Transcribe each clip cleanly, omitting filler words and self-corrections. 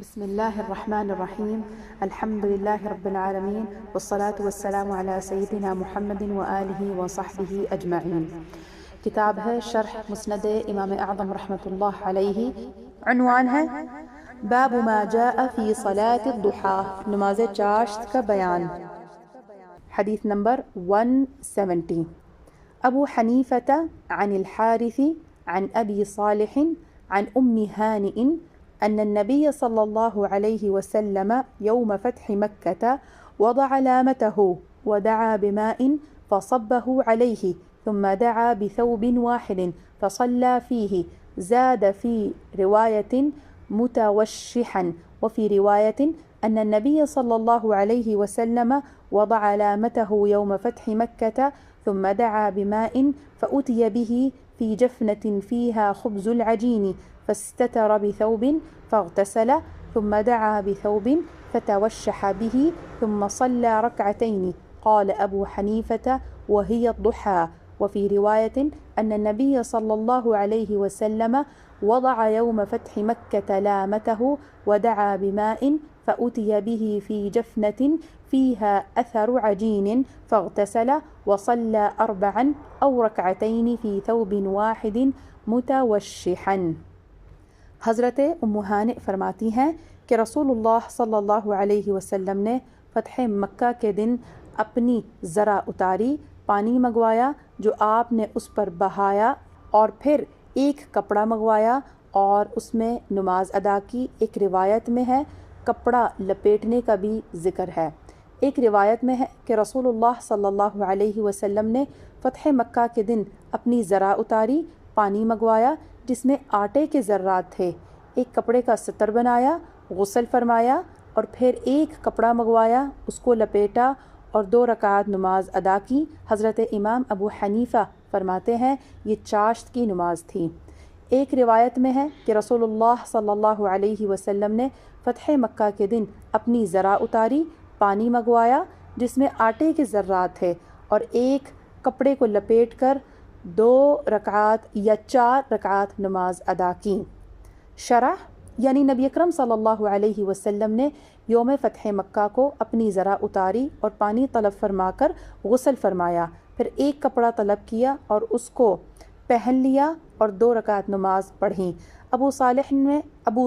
بسم الله الرحمن الرحيم. الحمد لله رب العالمين، والصلاة والسلام على سيدنا محمد وآله وصحبه أجمعين. کتاب ہے شرح مسند امام اعظم رحمۃ اللہ علیہ. عنوان ہے باب ما جاء فی صلاة الضحى، نماز چاشت کا بیان. حدیث نمبر 170. ابو حنیفة عن الحارث عن ابی صالح عن ام هانئ أن النبي صلى الله عليه وسلم يوم فتح مكة وضع لامته ودعا بماء فصبه عليه ثم دعا بثوب واحد فصلى فيه. زاد في رواية متوشحا، وفي رواية أن النبي صلى الله عليه وسلم وضع لامته يوم فتح مكة ثم دعا بماء فأتي به في جفنة فيها خبز العجين فاستتر بثوب فاغتسل ثم دعا بثوب فتوشح به ثم صلى ركعتين. قال أبو حنيفة وهي الضحى. وفي رواية أن النبي صلى الله عليه وسلم وضع يوم فتح مكة لامته ودعا بماء فأتي به في جفنة فيها أثر عجين فاغتسل وصلى 4 أو ركعتين في ثوب واحد متوشحا. حضرت ام ہانئ فرماتی ہیں کہ رسول اللہ صلی اللہ علیہ وسلم نے فتح مکہ کے دن اپنی ذرا اتاری، پانی منگوایا جو آپ نے اس پر بہایا، اور پھر ایک کپڑا منگوایا اور اس میں نماز ادا کی. ایک روایت میں ہے کپڑا لپیٹنے کا بھی ذکر ہے. ایک روایت میں ہے کہ رسول اللہ صلی اللہ علیہ وسلم نے فتح مکہ کے دن اپنی ذرا اتاری، پانی منگوایا جس میں آٹے کے ذرات تھے، ایک کپڑے کا ستر بنایا، غسل فرمایا اور پھر ایک کپڑا منگوایا، اس کو لپیٹا اور 2 رکعات نماز ادا کی. حضرت امام ابو حنیفہ فرماتے ہیں یہ چاشت کی نماز تھی. ایک روایت میں ہے کہ رسول اللہ صلی اللہ علیہ وسلم نے فتح مکہ کے دن اپنی ذرا اتاری، پانی منگوایا جس میں آٹے کے ذرات تھے اور ایک کپڑے کو لپیٹ کر 2 رکعات یا 4 رکعات نماز ادا کی. شرح یعنی نبی اکرم صلی اللہ علیہ وسلم نے یوم فتح مکہ کو اپنی ذرا اتاری اور پانی طلب فرما کر غسل فرمایا، پھر ایک کپڑا طلب کیا اور اس کو پہن لیا اور 2 رکعات نماز پڑھی. ابو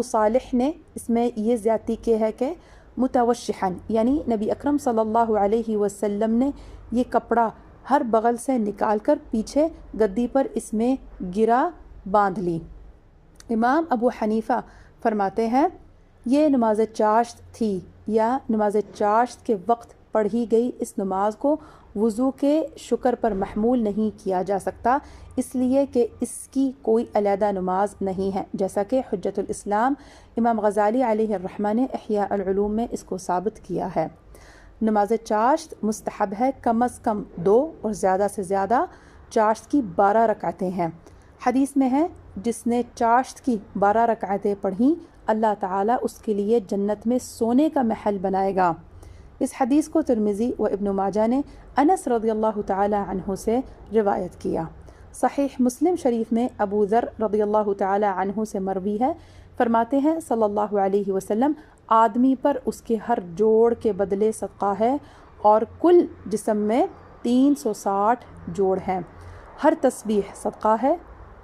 صالح نے اس میں یہ زیادتی کی ہے کہ متوشحا یعنی نبی اکرم صلی اللہ علیہ وسلم نے یہ کپڑا ہر بغل سے نکال کر پیچھے گدی پر اس میں گرا باندھ لی. امام ابو حنیفہ فرماتے ہیں یہ نماز چاشت تھی یا نماز چاشت کے وقت پڑھی گئی اس نماز کو وضو کے شکر پر محمول نہیں کیا جا سکتا، اس لیے کہ اس کی کوئی علیحدہ نماز نہیں ہے، جیسا کہ حجت الاسلام امام غزالی علیہ الرحمہ نے احیاء العلوم میں اس کو ثابت کیا ہے. نماز چاشت مستحب ہے، کم از کم 2 اور زیادہ سے زیادہ چاشت کی 12 رکعتیں ہیں. حدیث میں ہے جس نے چاشت کی 12 رکعتیں پڑھیں اللہ تعالیٰ اس کے لیے جنت میں سونے کا محل بنائے گا. اس حدیث کو ترمذی و ابن ماجہ نے انس رضی اللہ تعالی عنہ سے روایت کیا. صحیح مسلم شریف میں ابو ذر رضی اللہ تعالی عنہ سے مروی ہے، فرماتے ہیں صلی اللہ علیہ وسلم آدمی پر اس کے ہر جوڑ کے بدلے صدقہ ہے اور کل جسم میں 360 جوڑ ہیں. ہر تسبیح صدقہ ہے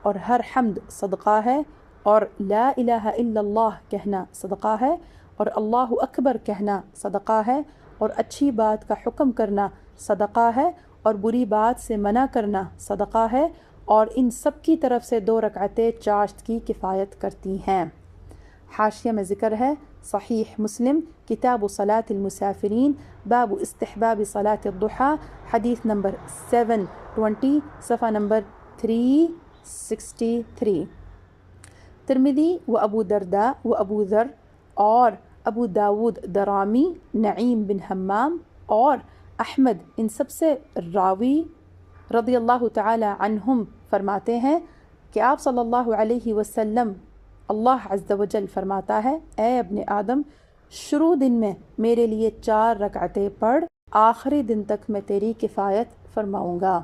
اور ہر حمد صدقہ ہے اور لا الہ الا اللہ کہنا صدقہ ہے اور اللہ اکبر کہنا صدقہ ہے اور اچھی بات کا حکم کرنا صدقہ ہے اور بری بات سے منع کرنا صدقہ ہے، اور ان سب کی طرف سے 2 رکعتیں چاشت کی کفایت کرتی ہیں. حاشیہ میں ذکر ہے صحیح مسلم کتاب صلاة المسافرین باب استحباب صلاة الضحى، حدیث نمبر 720 صفحہ نمبر 363. ترمذی و ابو درداء و ابو ذر اور ابو داود درامی، نعیم بن حمام اور احمد ان سب سے راوی رضی اللہ تعالی عنہم فرماتے ہیں کہ آپ صلی اللہ علیہ وسلم اللہ عز و جل فرماتا ہے اے ابن آدم شروع دن میں میرے لیے 4 رکعتیں پڑھ، آخری دن تک میں تیری کفایت فرماؤں گا.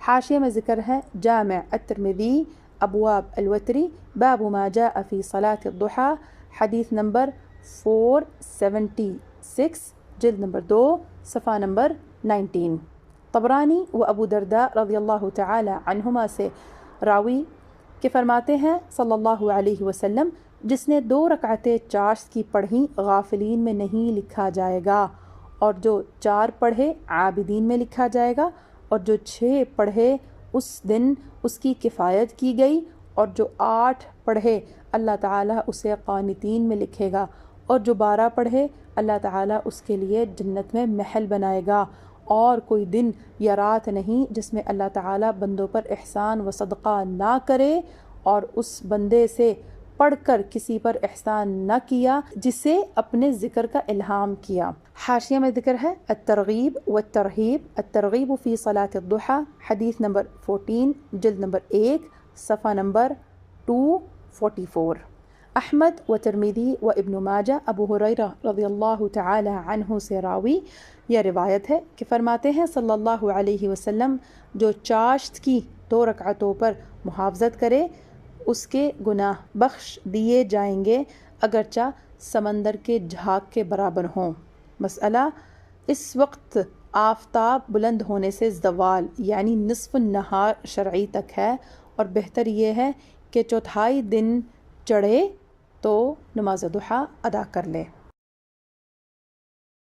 حاشیہ میں ذکر ہے جامع الترمذی ابواب الوتری باب ما جاء فی صلاة الضحى، حدیث نمبر 476 جلد نمبر 2 صفحہ نمبر 19۔ طبرانی و ابو درداء رضی اللہ تعالی عنہما سے راوی کہ فرماتے ہیں صلی اللہ علیہ وسلم، جس نے 2 رکعتیں چاشت کی پڑھیں غافلین میں نہیں لکھا جائے گا، اور جو 4 پڑھے عابدین میں لکھا جائے گا، اور جو 6 پڑھے اس دن اس کی کفایت کی گئی، اور جو 8 پڑھے اللہ تعالیٰ اسے قانتین میں لکھے گا، اور جو 12 پڑھے اللہ تعالیٰ اس کے لیے جنت میں محل بنائے گا۔ اور کوئی دن یا رات نہیں جس میں اللہ تعالیٰ بندوں پر احسان و صدقہ نہ کرے، اور اس بندے سے پڑھ کر کسی پر احسان نہ کیا جسے اپنے ذکر کا الہام کیا۔ حاشیہ میں ذکر ہے الترغیب والترہیب، الترغیب فی صلاۃ الضحیٰ، حدیث نمبر 14 جلد نمبر 1 صفحہ نمبر 244۔ احمد و ترمذی و ابن ماجہ ابو ہریرہ رضی اللہ تعالی عنہ سے راوی یہ روایت ہے کہ فرماتے ہیں صلی اللہ علیہ وسلم، جو چاشت کی 2 رکعتوں پر محافظت کرے اس کے گناہ بخش دیے جائیں گے اگرچہ سمندر کے جھاگ کے برابر ہوں۔ مسئلہ، اس وقت آفتاب بلند ہونے سے زوال یعنی نصف النہار شرعی تک ہے، اور بہتر یہ ہے کہ چوتھائی دن چڑھے تو نماز ضحیٰ ادا کر لے۔